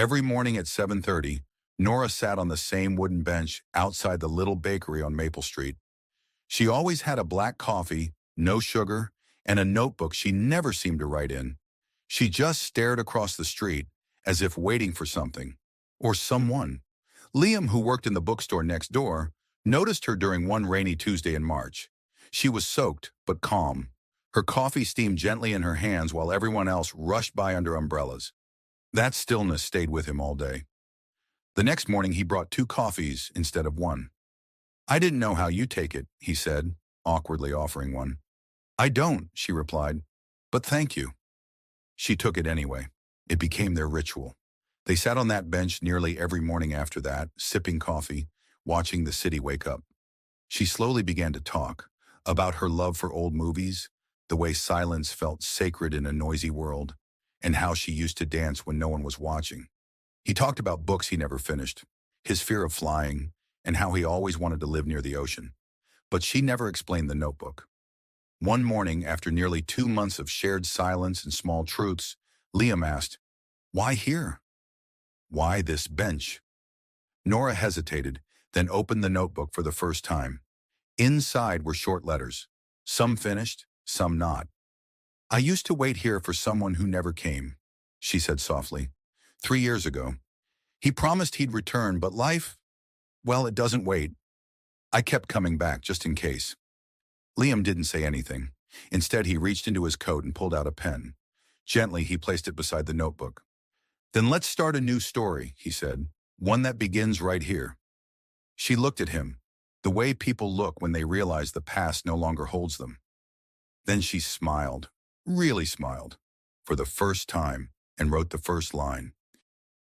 Every morning at 7:30, Nora sat on the same wooden bench outside the little bakery on Maple Street. She always had a black coffee, no sugar, and a notebook she never seemed to write in. She just stared across the street as if waiting for something or someone. Liam, who worked in the bookstore next door, noticed her during one rainy Tuesday in March. She was soaked but calm. Her coffee steamed gently in her hands while everyone else rushed by under umbrellas. That stillness stayed with him all day. The next morning he brought two coffees instead of one. "I didn't know how you take it," he said, awkwardly offering one. "I don't," she replied, "but thank you." She took it anyway. It became their ritual. They sat on that bench nearly every morning after that, sipping coffee, watching the city wake up. She slowly began to talk about her love for old movies, the way silence felt sacred in a noisy world, and how she used to dance when no one was watching. He talked about books he never finished, his fear of flying, and how he always wanted to live near the ocean. But she never explained the notebook. One morning, after nearly 2 months of shared silence and small truths, Liam asked, "Why here? Why this bench?" Nora hesitated, then opened the notebook for the first time. Inside were short letters, some finished, some not. "I used to wait here for someone who never came," she said softly. "3 years ago. He promised he'd return, but life, well, it doesn't wait. I kept coming back just in case." Liam didn't say anything. Instead, he reached into his coat and pulled out a pen. Gently, he placed it beside the notebook. "Then let's start a new story," he said. "One that begins right here." She looked at him, the way people look when they realize the past no longer holds them. Then she smiled, really smiled, for the first time, and wrote the first line.